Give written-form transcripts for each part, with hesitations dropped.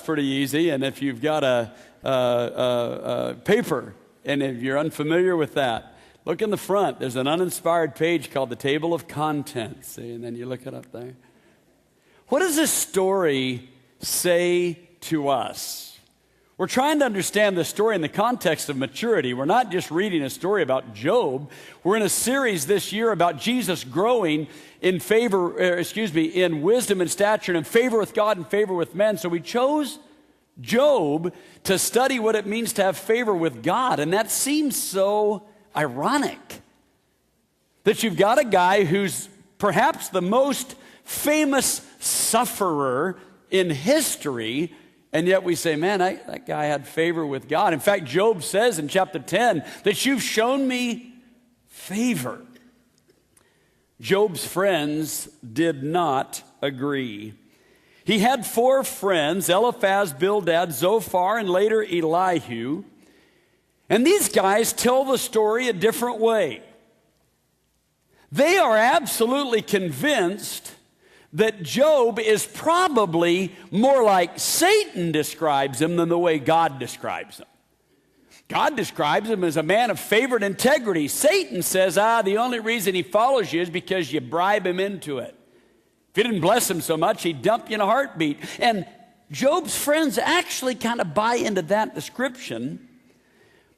pretty easy. And if you've got a paper, and if you're unfamiliar with that, look in the front. There's an uninspired page called the Table of Contents. See, and then you look it up there. What does this story say to us? We're trying to understand the story in the context of maturity. We're not just reading a story about Job. We're in a series this year about Jesus growing in in wisdom and stature and in favor with God and favor with men. So we chose Job to study what it means to have favor with God. And that seems so ironic that you've got a guy who's perhaps the most famous sufferer in history, and yet we say, man, that guy had favor with God. In fact, Job says in chapter 10 that you've shown me favor. Job's friends did not agree. He had 4 friends, Eliphaz, Bildad, Zophar, and later Elihu. And these guys tell the story a different way. They are absolutely convinced that Job is probably more like Satan describes him than the way God describes him. God describes him as a man of favored integrity. Satan says, the only reason he follows you is because you bribe him into it. If you didn't bless him so much, he'd dump you in a heartbeat. And Job's friends actually kind of buy into that description.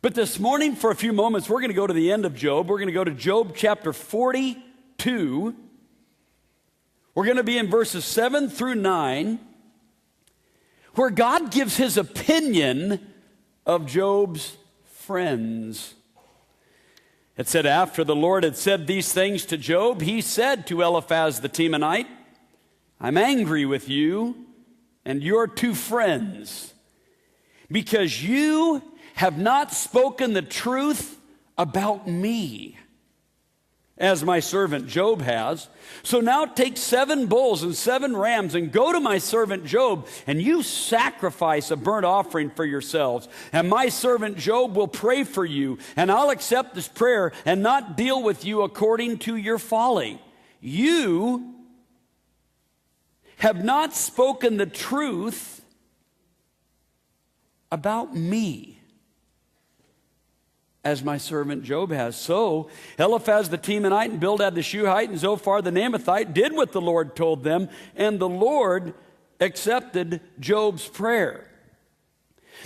But this morning, for a few moments, we're going to go to the end of Job. We're going to go to Job chapter 42. We're going to be in verses 7 through 9, where God gives his opinion of Job's friends. It said, after the Lord had said these things to Job, he said to Eliphaz the Temanite, I'm angry with you and your 2 friends, because you have not spoken the truth about me, as my servant Job has. So now take 7 bulls and 7 rams and go to my servant Job, and you sacrifice a burnt offering for yourselves. And my servant Job will pray for you, and I'll accept this prayer and not deal with you according to your folly. You have not spoken the truth about me, as my servant Job has. So Eliphaz the Temanite and Bildad the Shuhite and Zophar the Naamathite did what the Lord told them, and the Lord accepted Job's prayer.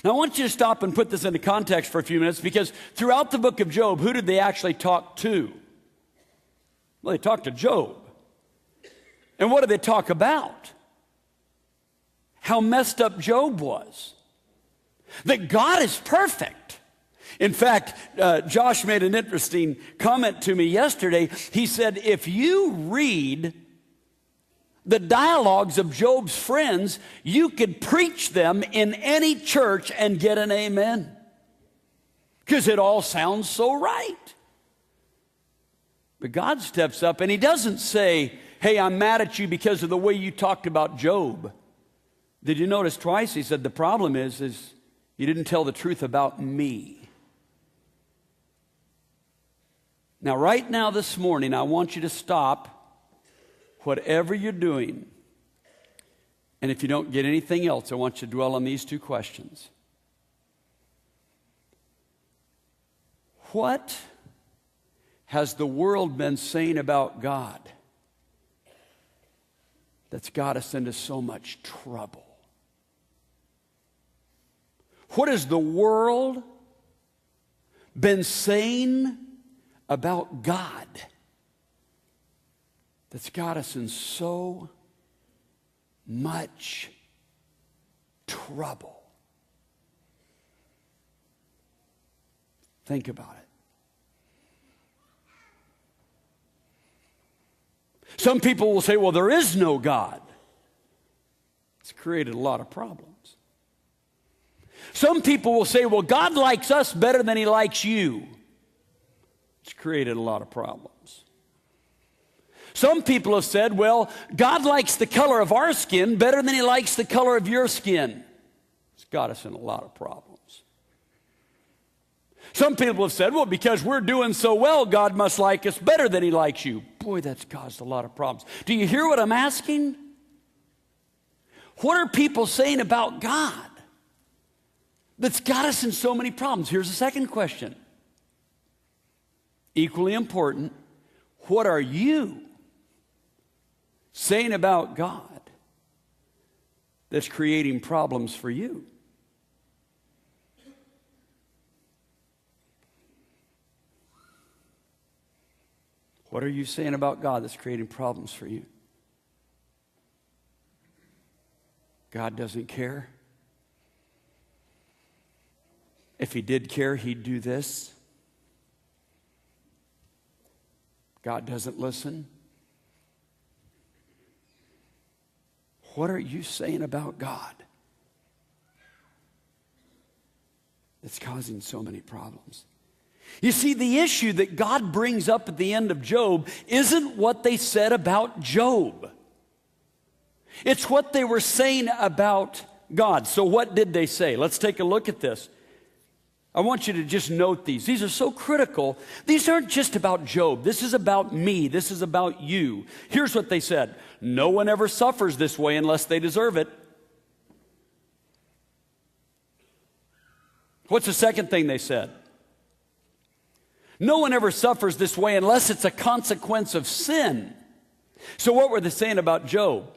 Now I want you to stop and put this into context for a few minutes, because throughout the book of Job, who did they actually talk to? Well, they talked to Job. And what did they talk about? How messed up Job was. That God is perfect. In fact, Josh made an interesting comment to me yesterday. He said, if you read the dialogues of Job's friends, you could preach them in any church and get an amen. Because it all sounds so right. But God steps up and he doesn't say, hey, I'm mad at you because of the way you talked about Job. Did you notice twice? He said, the problem is you didn't tell the truth about me. Now, right now this morning, I want you to stop whatever you're doing. And if you don't get anything else, I want you to dwell on these 2 questions. What has the world been saying about God that's got us into so much trouble? What has the world been saying about God that's got us in so much trouble? Think about it. Some people will say, well, there is no God. It's created a lot of problems. Some people will say, well, God likes us better than he likes you. It's created a lot of problems. Some people have said, well, God likes the color of our skin better than he likes the color of your skin. It's got us in a lot of problems. Some people have said, well, because we're doing so well, God must like us better than he likes you. Boy, that's caused a lot of problems. Do you hear what I'm asking? What are people saying about God that's got us in so many problems? Here's the second question. Equally important, what are you saying about God that's creating problems for you? What are you saying about God that's creating problems for you? God doesn't care. If he did care, he'd do this. God doesn't listen. What are you saying about God that's causing so many problems? You see, the issue that God brings up at the end of Job isn't what they said about Job. It's what they were saying about God. So what did they say? Let's take a look at this. I want you to just note these. These are so critical. These aren't just about Job. This is about me. This is about you. Here's what they said. No one ever suffers this way unless they deserve it. What's the second thing they said? No one ever suffers this way unless it's a consequence of sin. So what were they saying about Job?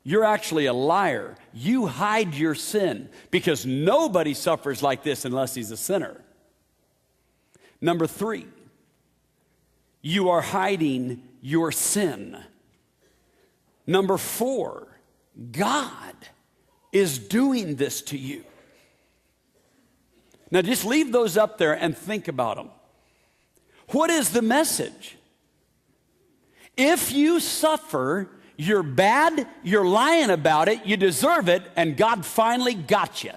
You're actually a liar. You hide your sin because nobody suffers like this unless he's a sinner. Number 3, you are hiding your sin. Number 4, God is doing this to you. Now just leave those up there and think about them. What is the message? If you suffer, you're bad, you're lying about it, you deserve it, and God finally got you.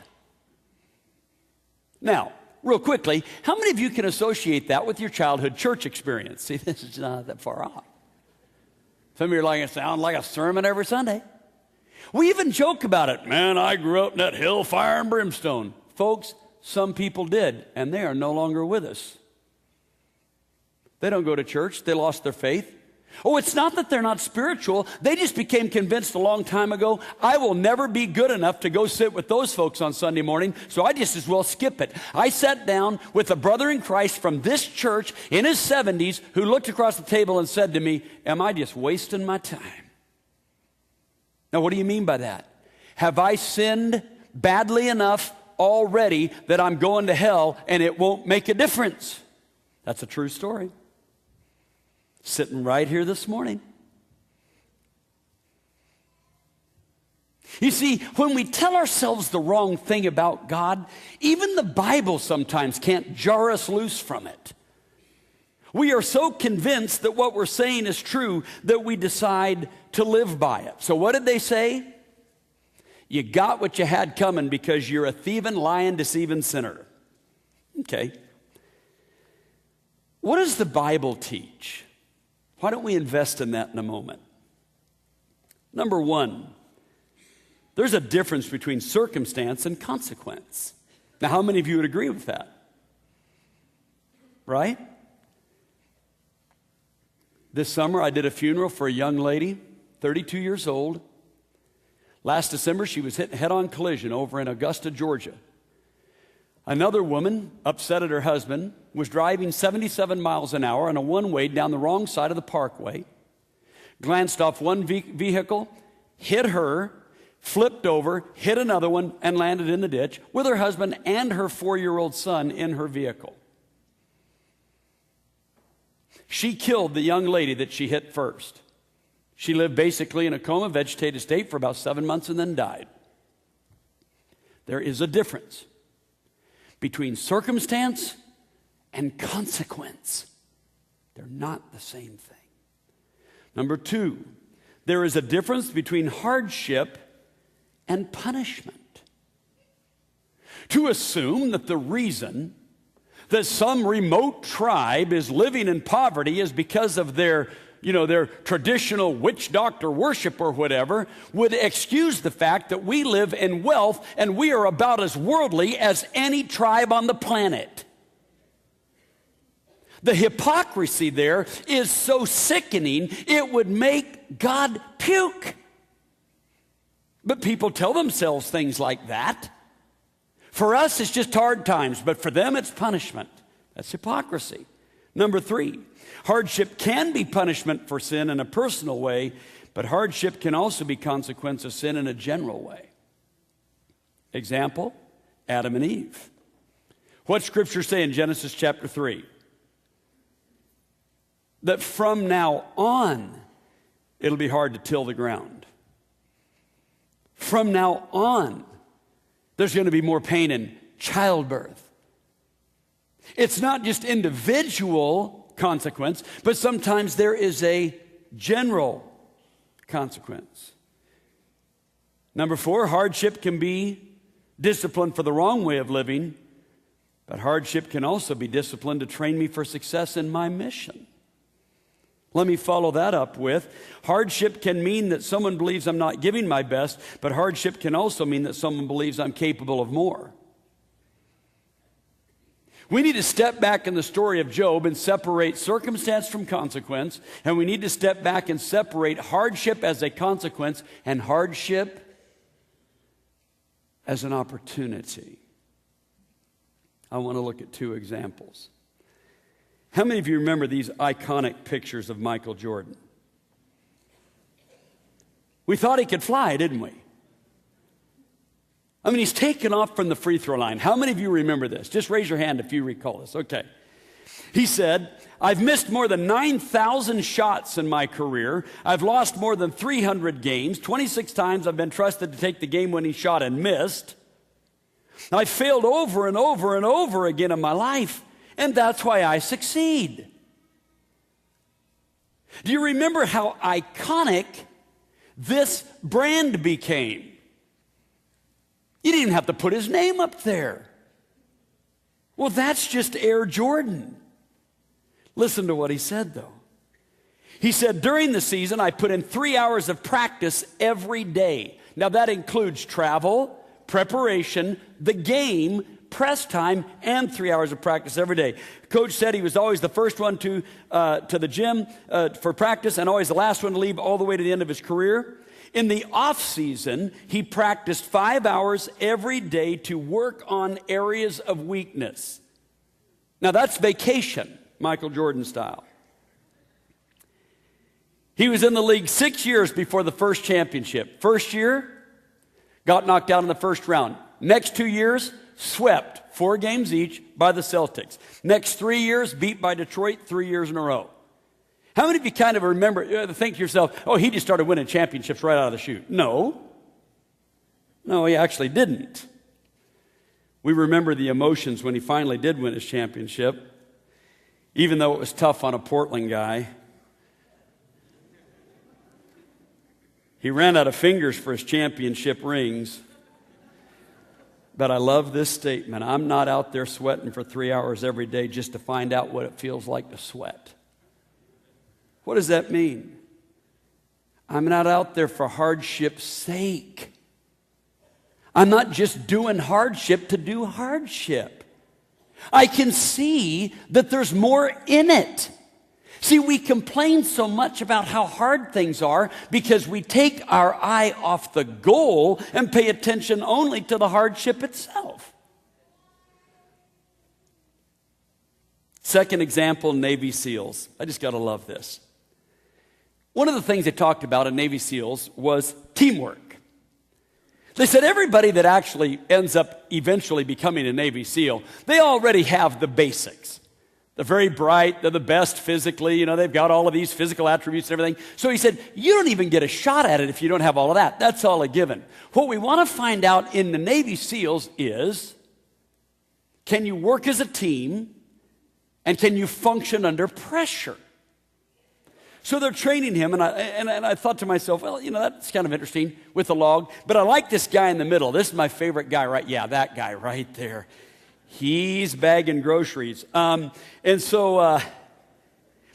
Now, real quickly, how many of you can associate that with your childhood church experience? See, this is not that far off. Some of you are like, it sounds like a sermon every Sunday. We even joke about it. Man, I grew up in that hell, fire, and brimstone. Folks, some people did, and they are no longer with us. They don't go to church. They lost their faith. Oh, it's not that they're not spiritual. They just became convinced a long time ago, I will never be good enough to go sit with those folks on Sunday morning, so I just as well skip it. I sat down with a brother in Christ from this church in his 70s who looked across the table and said to me, am I just wasting my time? Now, what do you mean by that? Have I sinned badly enough already that I'm going to hell and it won't make a difference? That's a true story. Sitting right here this morning. You see, when we tell ourselves the wrong thing about God, even the Bible sometimes can't jar us loose from it. We are so convinced that what we're saying is true that we decide to live by it. So what did they say? You got what you had coming because you're a thieving, lying, deceiving sinner. Okay. What does the Bible teach? Why don't we invest in that in a moment? Number 1, there's a difference between circumstance and consequence. Now, how many of you would agree with that? Right? This summer, I did a funeral for a young lady, 32 years old. Last December, she was hit head-on collision over in Augusta, Georgia. Another woman, upset at her husband, was driving 77 miles an hour on a one-way down the wrong side of the parkway, glanced off one vehicle, hit her, flipped over, hit another one, and landed in the ditch with her husband and her 4-year-old son in her vehicle. She killed the young lady that she hit first. She lived basically in a coma, vegetative state for about 7 months and then died. There is a difference between circumstance and consequence. They're not the same thing. Number 2, there is a difference between hardship and punishment. To assume that the reason that some remote tribe is living in poverty is because of their traditional witch doctor worship or whatever would excuse the fact that we live in wealth and we are about as worldly as any tribe on the planet. The hypocrisy there is so sickening, it would make God puke. But people tell themselves things like that. For us, it's just hard times, but for them, it's punishment. That's hypocrisy. Number 3, hardship can be punishment for sin in a personal way, but hardship can also be consequence of sin in a general way. Example, Adam and Eve. What Scripture say in Genesis chapter 3? That from now on, it'll be hard to till the ground. From now on, there's going to be more pain in childbirth. It's not just individual consequence, but sometimes there is a general consequence. Number 4, hardship can be discipline for the wrong way of living, but hardship can also be discipline to train me for success in my mission. Let me follow that up with, hardship can mean that someone believes I'm not giving my best, but hardship can also mean that someone believes I'm capable of more. We need to step back in the story of Job and separate circumstance from consequence, and we need to step back and separate hardship as a consequence and hardship as an opportunity. I want to look at 2 examples. How many of you remember these iconic pictures of Michael Jordan? We thought he could fly, didn't we? I mean, he's taken off from the free throw line. How many of you remember this? Just raise your hand if you recall this. Okay. He said, I've missed more than 9,000 shots in my career. I've lost more than 300 games. 26 times I've been trusted to take the game-winning shot and missed. I've failed over and over and over again in my life. And that's why I succeed. Do you remember how iconic this brand became? You didn't even have to put his name up there. Well, that's just Air Jordan. Listen to what he said, though. He said, during the season, I put in 3 hours of practice every day. Now, that includes travel, preparation, the game, press time, and 3 hours of practice every day. Coach said he was always the first one to the gym for practice and always the last one to leave all the way to the end of his career. In the off season, he practiced 5 hours every day to work on areas of weakness. Now that's vacation, Michael Jordan style. He was in the league 6 years before the first championship. First year, got knocked out in the first round. Next 2 years, swept 4 games each by the Celtics. Next 3 years, beat by Detroit 3 years in a row. How many of you kind of remember, think to yourself, oh, he just started winning championships right out of the chute? No, he actually didn't. We remember the emotions when he finally did win his championship, even though it was tough on a Portland guy. He ran out of fingers for his championship rings. But I love this statement. I'm not out there sweating for 3 hours every day just to find out what it feels like to sweat. What does that mean? I'm not out there for hardship's sake. I'm not just doing hardship to do hardship. I can see that there's more in it. See, we complain so much about how hard things are because we take our eye off the goal and pay attention only to the hardship itself. Second example, Navy SEALs. I just got to love this. One of the things they talked about in Navy SEALs was teamwork. They said everybody that actually ends up eventually becoming a Navy SEAL, they already have the basics. They're very bright, they're the best physically, they've got all of these physical attributes and everything. So he said, you don't even get a shot at it if you don't have all of that. That's all a given. What we want to find out in the Navy SEALs is, can you work as a team and can you function under pressure? So they're training him, and I thought to myself, well, that's kind of interesting with the log, but I like this guy in the middle. This is my favorite guy, right? Yeah, that guy right there. He's bagging groceries. But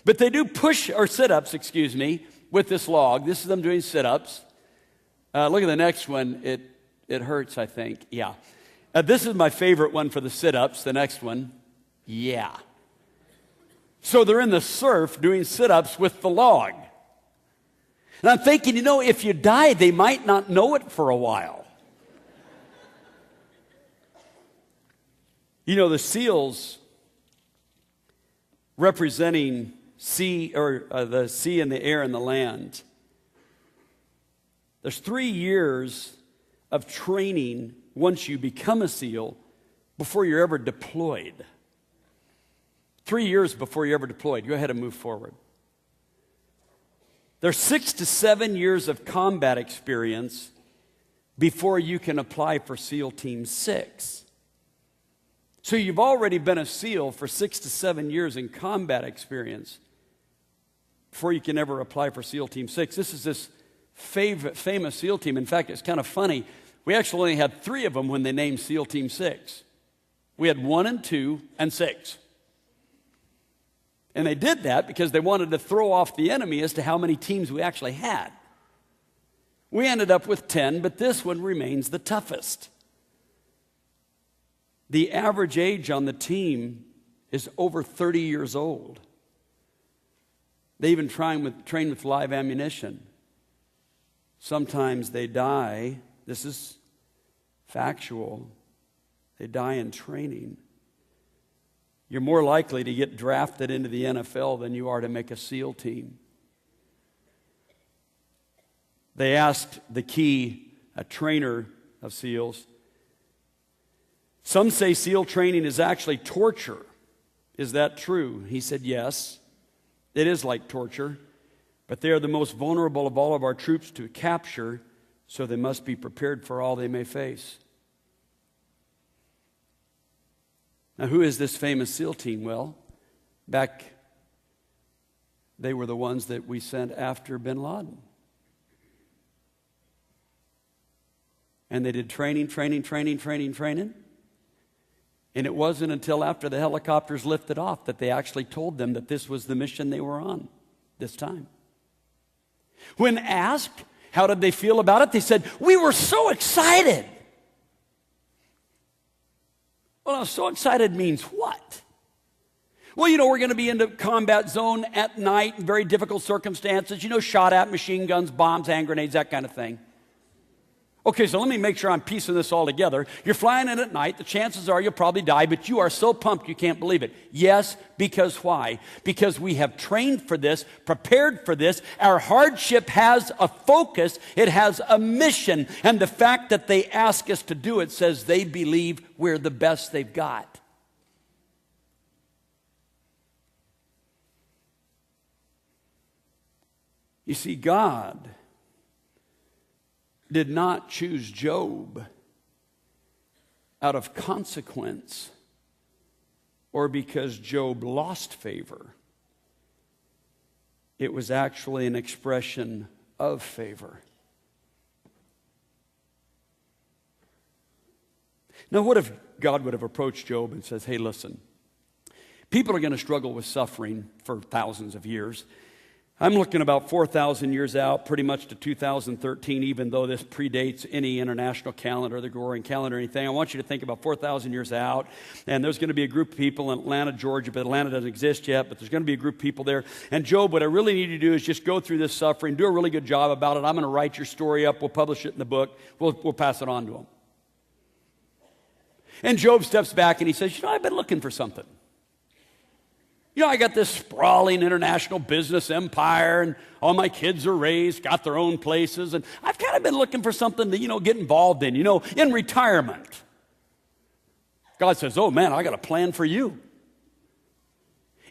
they do push or sit-ups, with this log. This is them doing sit-ups. Look at the next one. It hurts, I think. Yeah. This is my favorite one for the sit-ups. The next one. Yeah. So they're in the surf doing sit-ups with the log. And I'm thinking, if you die, they might not know it for a while. The seals representing sea, or the sea and the air and the land. There's 3 years of training once you become a SEAL before you're ever deployed. 3 years before you're ever deployed. Go ahead and move forward. There's 6 to 7 years of combat experience before you can apply for SEAL Team 6. So you've already been a SEAL for 6 to 7 years in combat experience before you can ever apply for SEAL Team 6. This is this famous SEAL team. In fact, it's kind of funny. We actually only had 3 of them when they named SEAL Team 6. We had 1 and 2 and 6. And they did that because they wanted to throw off the enemy as to how many teams we actually had. We ended up with 10, but this one remains the toughest. The average age on the team is over 30 years old. They even train with live ammunition. Sometimes they die. This is factual. They die in training. You're more likely to get drafted into the NFL than you are to make a SEAL team. They asked a trainer of SEALs, some say SEAL training is actually torture. Is that true? He said, yes, it is like torture, but they are the most vulnerable of all of our troops to capture, so they must be prepared for all they may face. Now, who is this famous SEAL team? Well, they were the ones that we sent after bin Laden. And they did training. And it wasn't until after the helicopters lifted off that they actually told them that this was the mission they were on this time. When asked, how did they feel about it? They said, we were so excited. Well, so excited means what? Well, we're going to be in the combat zone at night in very difficult circumstances, shot at, machine guns, bombs, hand grenades, that kind of thing. Okay, so let me make sure I'm piecing this all together. You're flying in at night. The chances are you'll probably die, but you are so pumped you can't believe it. Yes, because why? Because we have trained for this, prepared for this. Our hardship has a focus. It has a mission. And the fact that they ask us to do it says they believe we're the best they've got. You see, God did not choose Job out of consequence or because Job lost favor. It was actually an expression of favor. Now, what if God would have approached Job and says, hey, listen, people are going to struggle with suffering for thousands of years. I'm looking about 4,000 years out, pretty much to 2013, even though this predates any international calendar, the Gregorian calendar or anything. I want you to think about 4,000 years out, and there's going to be a group of people in Atlanta, Georgia, but Atlanta doesn't exist yet, but there's going to be a group of people there. And Job, what I really need you to do is just go through this suffering, do a really good job about it. I'm going to write your story up. We'll publish it in the book. We'll pass it on to them. And Job steps back and he says, I've been looking for something. I got this sprawling international business empire, and all my kids are raised, got their own places, and I've kind of been looking for something to, get involved in, in retirement. God says, oh man, I got a plan for you.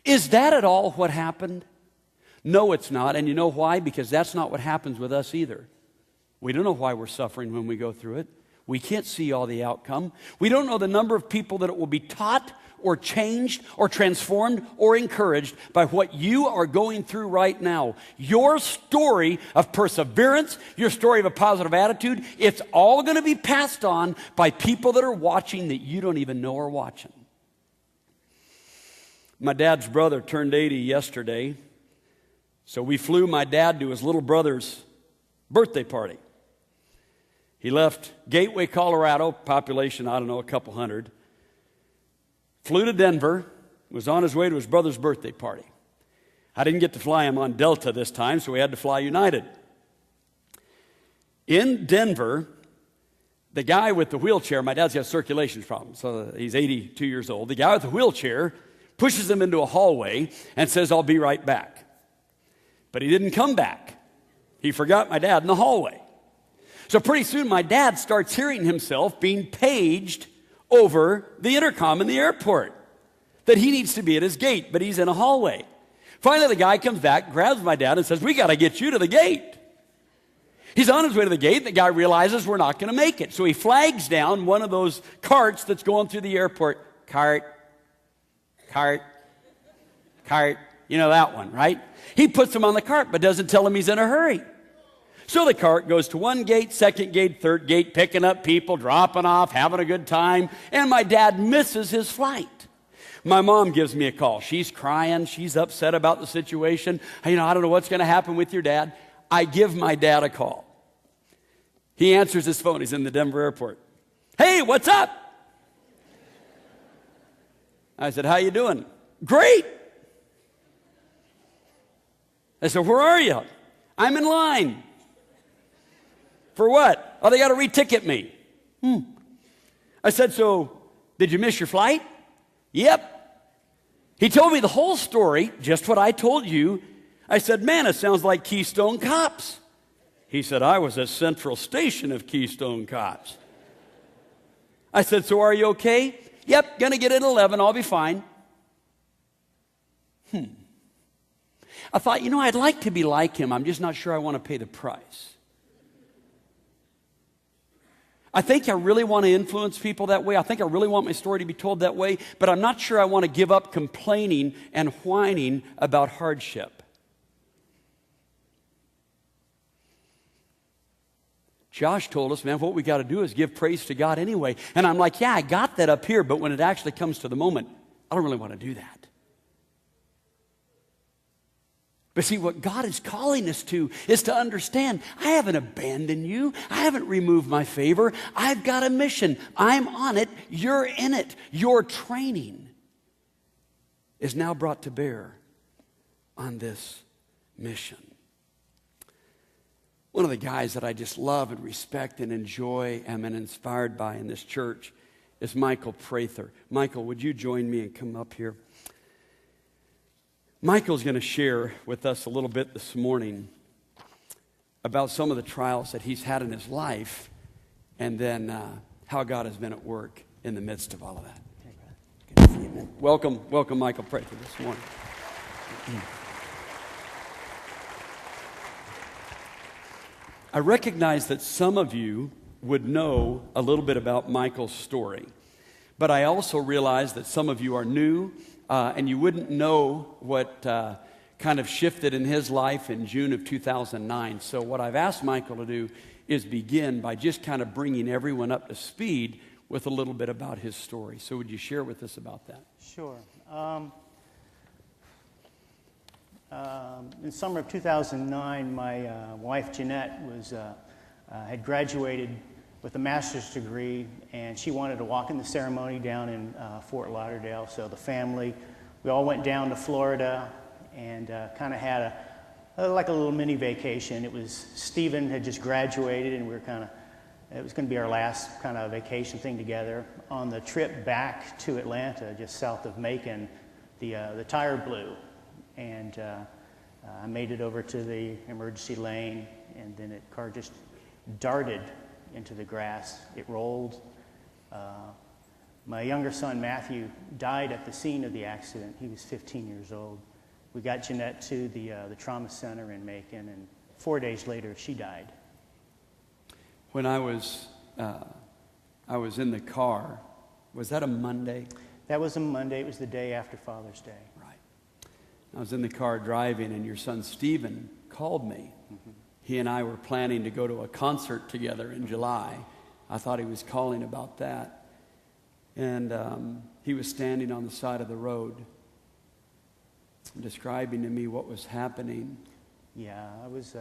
Is that at all what happened? No, it's not, and you know why? Because that's not what happens with us either. We don't know why we're suffering when we go through it. We can't see all the outcome. We don't know the number of people that it will be taught or changed or transformed or encouraged by what you are going through right now. Your story of perseverance, your story of a positive attitude, it's all going to be passed on by people that are watching that you don't even know are watching. My dad's brother turned 80 yesterday, so we flew my dad to his little brother's birthday party. He left Gateway, Colorado, population, a couple hundred. Flew to Denver, was on his way to his brother's birthday party. I didn't get to fly him on Delta this time, so we had to fly United. In Denver, the guy with the wheelchair, my dad's got circulation problems, so he's 82 years old. The guy with the wheelchair pushes him into a hallway and says, "I'll be right back." But he didn't come back. He forgot my dad in the hallway. So pretty soon my dad starts hearing himself being paged over the intercom in the airport that he needs to be at his gate, but he's in a hallway. Finally, the guy comes back, grabs my dad, and says, "We got to get you to the gate." He's on his way to the gate. The guy realizes we're not going to make it. So he flags down one of those carts that's going through the airport. Cart. You know that one, right? He puts him on the cart, but doesn't tell him he's in a hurry. So the cart goes to one gate, second gate, third gate, picking up people, dropping off, having a good time. And my dad misses his flight. My mom gives me a call. She's crying. She's upset about the situation. I don't know what's going to happen with your dad. I give my dad a call. He answers his phone. He's in the Denver airport. "Hey, what's up?" I said, "How you doing?" "Great." I said, "Where are you?" "I'm in line." "For what?" "Oh, they got to reticket me." I said, "So did you miss your flight?" "Yep." He told me the whole story, just what I told you. I said, "Man, it sounds like Keystone Cops." He said, "I was at Central Station of Keystone Cops." I said, "So are you okay?" "Yep, gonna get in 11, I'll be fine." I thought, I'd like to be like him. I'm just not sure I want to pay the price. I think I really want to influence people that way. I think I really want my story to be told that way, but I'm not sure I want to give up complaining and whining about hardship. Josh told us, man, what we got to do is give praise to God anyway. And I'm like, yeah, I got that up here, but when it actually comes to the moment, I don't really want to do that. But see, what God is calling us to is to understand, I haven't abandoned you. I haven't removed my favor. I've got a mission. I'm on it. You're in it. Your training is now brought to bear on this mission. One of the guys that I just love and respect and enjoy and am inspired by in this church is Michael Prather. Michael, would you join me and come up here? Michael's going to share with us a little bit this morning about some of the trials that he's had in his life and then how God has been at work in the midst of all of that. Good to see you, man. Welcome, Michael Prather this morning. I recognize that some of you would know a little bit about Michael's story, but I also realize that some of you are new and you wouldn't know what kind of shifted in his life in June of 2009. So what I've asked Michael to do is begin by just kind of bringing everyone up to speed with a little bit about his story. So would you share with us about that? Sure. In summer of 2009, my wife Jeanette had graduated with a master's degree, and she wanted to walk in the ceremony down in Fort Lauderdale. So the family, we all went down to Florida and kind of had like a little mini vacation. It was Stephen had just graduated, and we were it was going to be our last kind of vacation thing together. On the trip back to Atlanta, just south of Macon, the tire blew. And I made it over to the emergency lane, and then the car just darted into the grass. It rolled. My younger son, Matthew, died at the scene of the accident. He was 15 years old. We got Jeanette to the trauma center in Macon, and 4 days later, she died. When I was in the car, was that a Monday? That was a Monday. It was the day after Father's Day. Right. I was in the car driving, and your son Stephen called me. Mm-hmm. He and I were planning to go to a concert together in July. I thought he was calling about that. And he was standing on the side of the road, describing to me what was happening. Yeah, I was,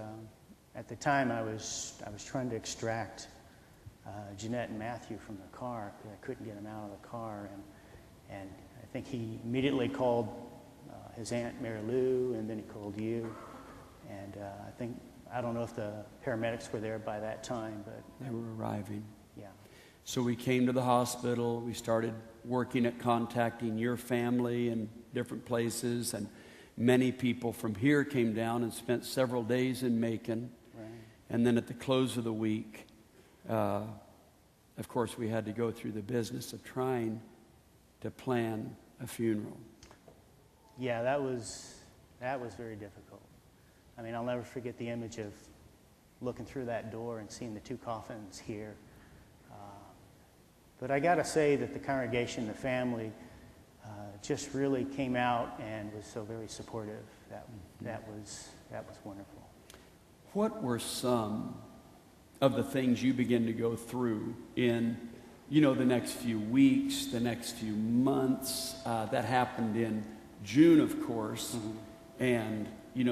at the time, I was trying to extract Jeanette and Matthew from the car, because I couldn't get them out of the car. And I think he immediately called his Aunt Mary Lou, and then he called you. And I think I don't know if the paramedics were there by that time, but They were arriving. yeah. So we came to the hospital. We started working at contacting your family in different places, and many people from here came down and spent several days in Macon. Right. And then at the close of the week, of course, we had to go through the business of trying to plan a funeral. Yeah, that was very difficult. I mean, I'll never forget the image of looking through that door and seeing the two coffins here. But I got to say that the congregation, the family, just really came out and was so very supportive. That was wonderful. What were some of the things you begin to go through in, the next few weeks, the next few months? That happened in June, of course, and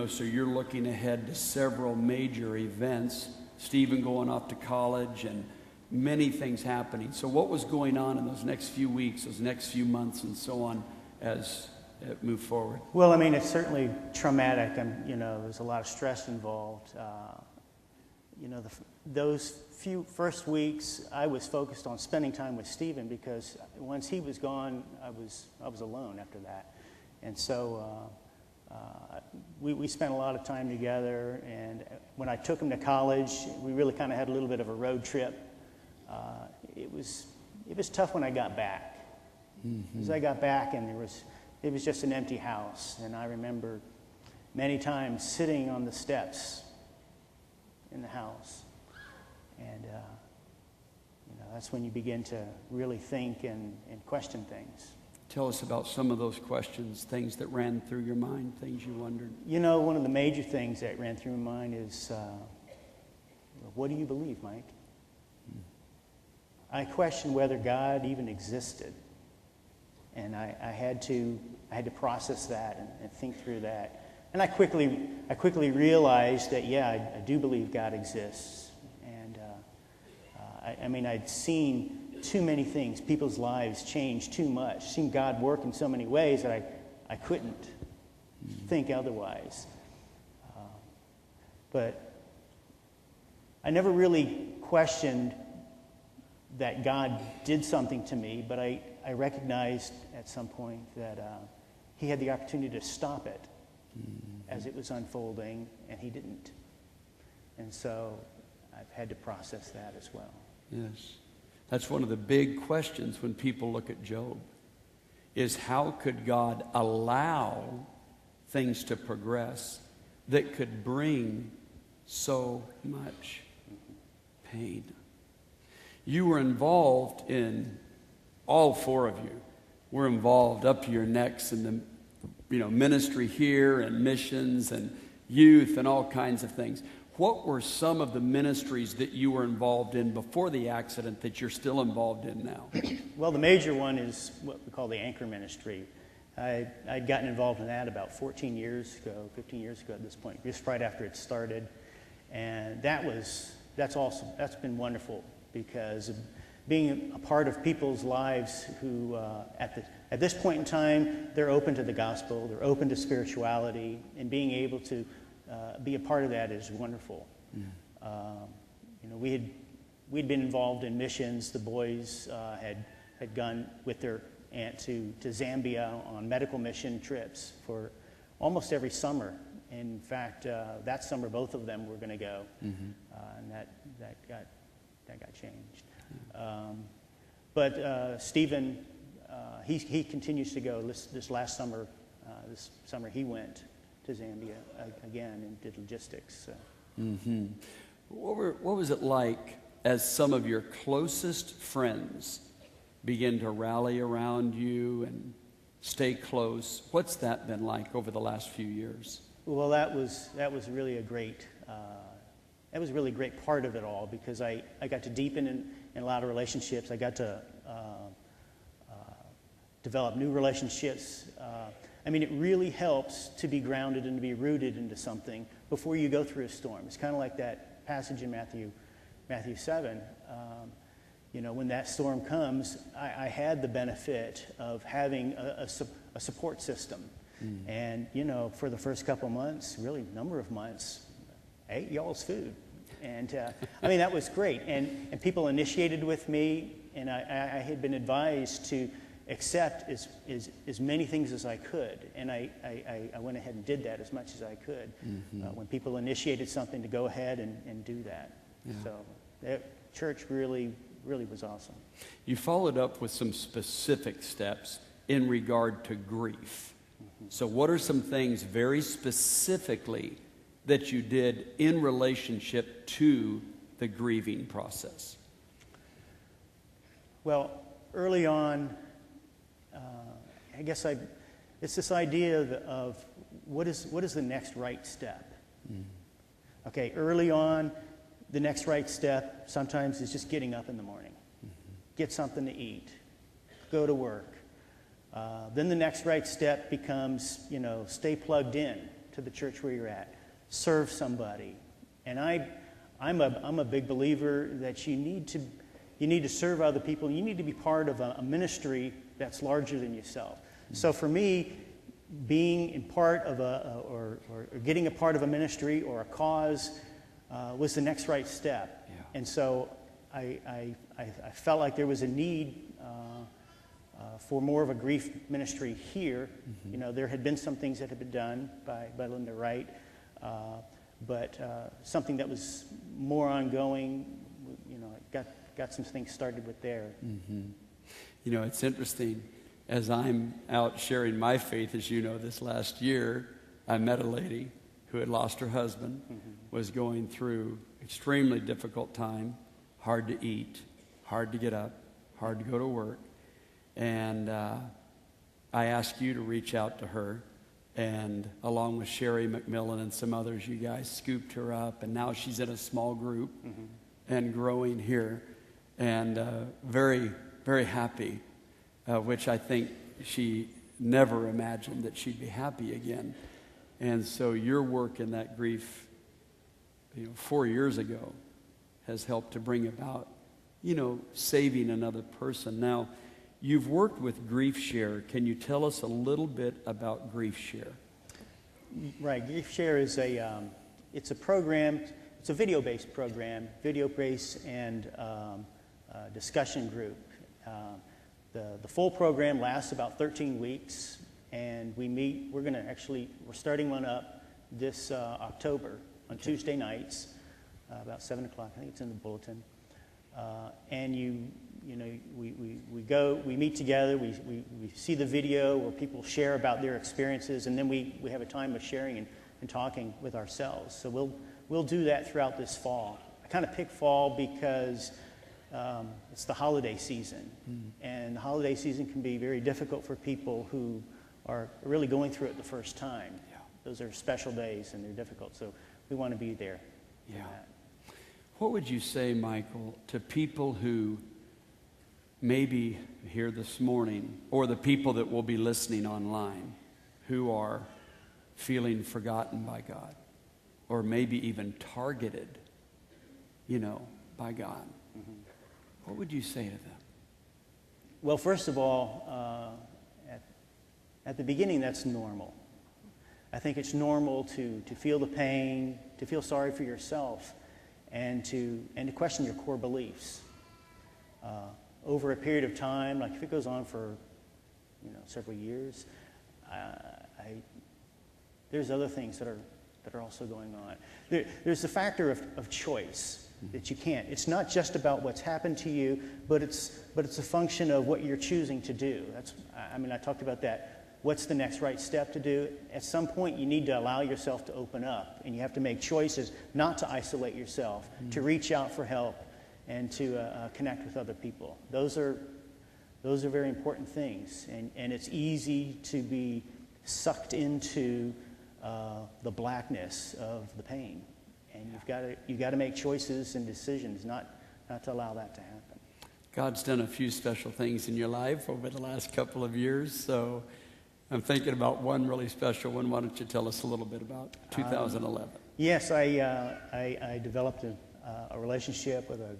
so you're looking ahead to several major events. Stephen going off to college and many things happening. So what was going on in those next few weeks, those next few months, and so on as it moved forward? Well, I mean, it's certainly traumatic, and there's a lot of stress involved. Those few first weeks, I was focused on spending time with Stephen, because once he was gone, I was alone after that, and so we spent a lot of time together. And when I took him to college, we really kind of had a little bit of a road trip. It was tough when I got back. As I got back, and it was just an empty house. And I remember many times sitting on the steps in the house. And, that's when you begin to really think and question things. Tell us about some of those questions, things that ran through your mind, things you wondered. One of the major things that ran through my mind is, what do you believe, Mike? I questioned whether God even existed. And I had to process that and think through that. And I quickly realized that, I do believe God exists. And I'd seen too many things, people's lives change too much, seen God work in so many ways that I couldn't think otherwise. But I never really questioned that God did something to me, but I recognized at some point that he had the opportunity to stop it as it was unfolding, and he didn't. And so I've had to process that as well. Yes. That's one of the big questions when people look at Job, is how could God allow things to progress that could bring so much pain? You were involved in, all four of you were involved up to your necks in the ministry here and missions and youth and all kinds of things. What were some of the ministries that you were involved in before the accident that you're still involved in now? Well, the major one is what we call the anchor ministry. I'd gotten involved in that about 15 years ago at this point, just right after it started. And that's been wonderful, because being a part of people's lives who, at this point in time, they're open to the gospel, they're open to spirituality, and being able to be a part of that is wonderful. We'd been involved in missions. The boys had gone with their aunt to Zambia on medical mission trips for almost every summer. In fact, that summer both of them were going to go, and that got changed. But Stephen, he continues to go. This summer he went to Zambia again and did logistics. What was it like as some of your closest friends begin to rally around you and stay close? What's that been like over the last few years? Well, that was really a great part of it all, because I got to deepen in a lot of relationships. I got to develop new relationships. It really helps to be grounded and to be rooted into something before you go through a storm. It's kind of like that passage in Matthew 7. When that storm comes, I had the benefit of having a support system. And, for the first couple months, really number of months, ate y'all's food. And I mean, that was great. And people initiated with me, and I had been advised to accept as many things as I could. And I went ahead and did that as much as I could. When people initiated something, to go ahead and do that. Yeah. So that church really was awesome. You followed up with some specific steps in regard to grief. So what are some things very specifically that you did in relationship to the grieving process? Well, early on, I guess it's this idea of what is the next right step? Okay, early on, the next right step sometimes is just getting up in the morning, get something to eat, go to work. Then the next right step becomes, stay plugged in to the church where you're at, serve somebody. And I'm a big believer that you need to serve other people. You need to be part of a ministry that's larger than yourself. So for me, being in part of or getting a part of a ministry or a cause was the next right step. Yeah. And so I felt like there was a need for more of a grief ministry here. There had been some things that had been done by Linda Wright, but something that was more ongoing, got some things started with there. It's interesting. As I'm out sharing my faith, as you know, this last year, I met a lady who had lost her husband, was going through extremely difficult time, hard to eat, hard to get up, hard to go to work. And I asked you to reach out to her, and along with Sherry McMillan and some others, you guys scooped her up, and now she's in a small group and growing here, and very, very happy, which I think she never imagined that she'd be happy again. And so your work in that grief, 4 years ago, has helped to bring about, saving another person. Now, you've worked with Grief Share. Can you tell us a little bit about Grief Share? Right. Grief Share is it's a program. It's a video-based program, video-based and discussion group. The full program lasts about 13 weeks, and we meet. We're starting one up this October on Tuesday nights, about 7 o'clock. I think it's in the bulletin. And we meet together. We see the video where people share about their experiences, and then we have a time of sharing and talking with ourselves. So we'll do that throughout this fall. I kind of picked fall because it's the holiday season, and the holiday season can be very difficult for people who are really going through it the first time. Yeah. Those are special days, and they're difficult, so we want to be there. Yeah. What would you say, Michael, to people who maybe here this morning, or the people that will be listening online, who are feeling forgotten by God, or maybe even targeted, by God? What would you say to them? Well, first of all, at the beginning, that's normal. I think it's normal to feel the pain, to feel sorry for yourself, and to question your core beliefs. Over a period of time, like if it goes on for several years, there's other things that are also going on. There's the factor of choice that you can't. It's not just about what's happened to you, but it's a function of what you're choosing to do. I talked about that. What's the next right step to do? At some point, you need to allow yourself to open up, and you have to make choices not to isolate yourself, to reach out for help, and to connect with other people. Those are very important things, and it's easy to be sucked into the blackness of the pain, and you've got to make choices and decisions not to allow that to happen. God's done a few special things in your life over the last couple of years, so I'm thinking about one really special one. Why don't you tell us a little bit about 2011? Yes, I developed a relationship with a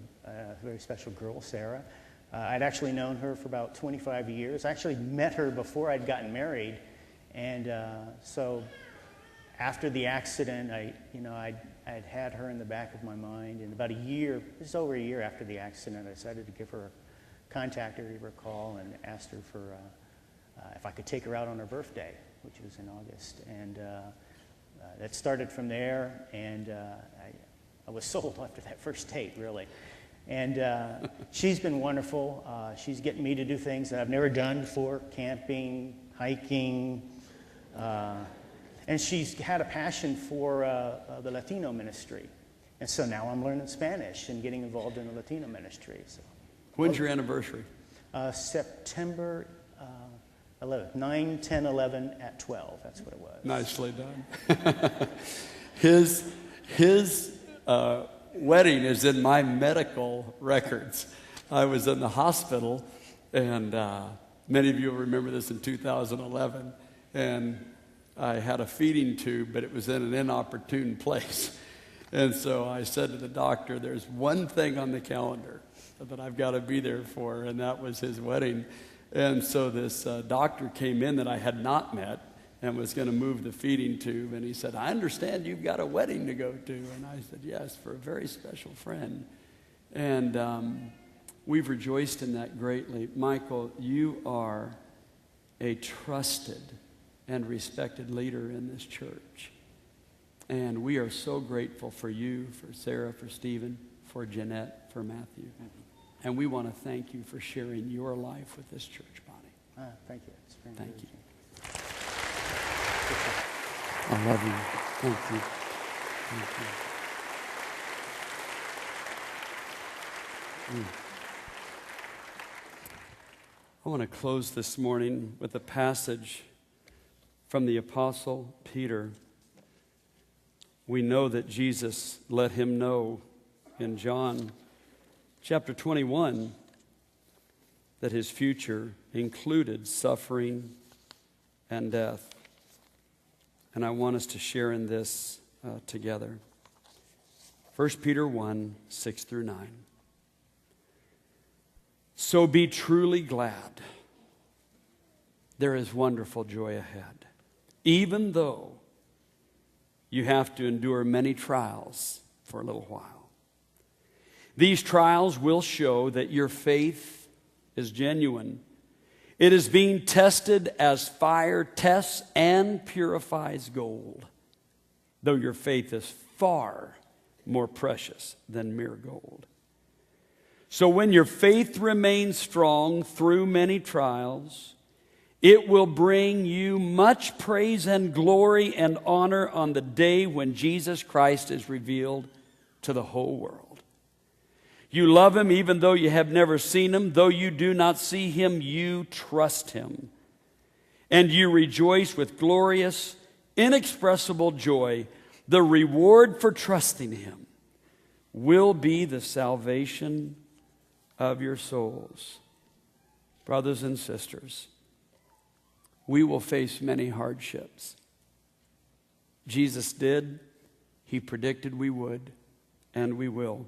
very special girl, Sarah. I'd actually known her for about 25 years. I actually met her before I'd gotten married, and so after the accident, I'd had her in the back of my mind, and about a year, just over a year after the accident, I decided to contact her, give her a call, and asked her for if I could take her out on her birthday, which was in August. And that started from there, and I was sold after that first date, really. And she's been wonderful. She's getting me to do things that I've never done before, camping, hiking, and she's had a passion for the Latino ministry. And so now I'm learning Spanish and getting involved in the Latino ministry. So, when's your anniversary? September 11th, 9, 10, 11 at 12. That's what it was. Nicely done. His wedding is in my medical records. I was in the hospital, and many of you will remember this in 2011, and I had a feeding tube, but it was in an inopportune place. And so I said to the doctor, there's one thing on the calendar that I've got to be there for, and that was his wedding. And so this doctor came in that I had not met and was going to move the feeding tube, and he said, I understand you've got a wedding to go to. And I said, yes, for a very special friend. And we've rejoiced in that greatly. Michael, you are a trusted and respected leader in this church. And we are so grateful for you, for Sarah, for Stephen, for Jeanette, for Matthew. And we want to thank you for sharing your life with this church body. Thank you. It's very Thank you. encouraging. I love you. Thank you. Thank you. I want to close this morning with a passage from the Apostle Peter. We know that Jesus let him know in John chapter 21 that his future included suffering and death. And I want us to share in this together. 1 Peter 1, 6 through 9. So be truly glad. There is wonderful joy ahead, even though you have to endure many trials for a little while. These trials will show that your faith is genuine. It is being tested as fire tests and purifies gold, though your faith is far more precious than mere gold. So when your faith remains strong through many trials, it will bring you much praise and glory and honor on the day when Jesus Christ is revealed to the whole world. You love him even though you have never seen him. Though you do not see him, you trust him. And you rejoice with glorious, inexpressible joy. The reward for trusting him will be the salvation of your souls. Brothers and sisters, we will face many hardships. Jesus did. He predicted we would, and we will.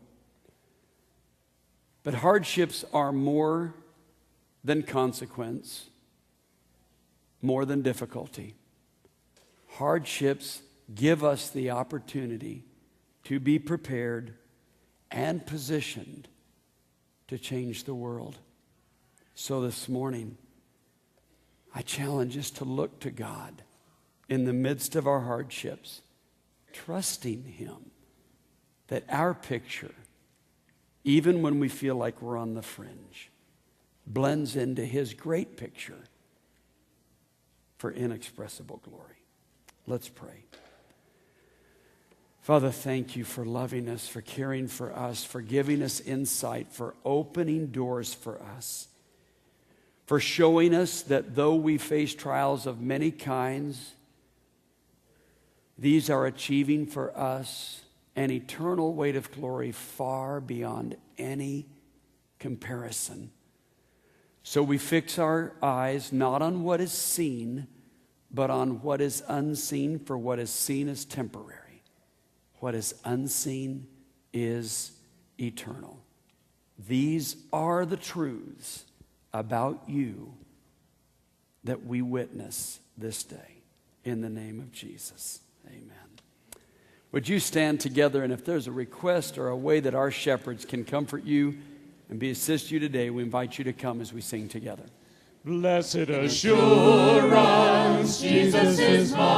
But hardships are more than consequence, more than difficulty. Hardships give us the opportunity to be prepared and positioned to change the world. So this morning, I challenge us to look to God in the midst of our hardships, trusting him that our picture, even when we feel like we're on the fringe, blends into his great picture for inexpressible glory. Let's pray. Father, thank you for loving us, for caring for us, for giving us insight, for opening doors for us, for showing us that though we face trials of many kinds, these are achieving for us an eternal weight of glory far beyond any comparison. So we fix our eyes not on what is seen, but on what is unseen, for what is seen is temporary. What is unseen is eternal. These are the truths about you that we witness this day. In the name of Jesus. Amen. Would you stand together, and if there's a request or a way that our shepherds can comfort you and assist you today, we invite you to come as we sing together. Blessed assurance, Jesus is mine.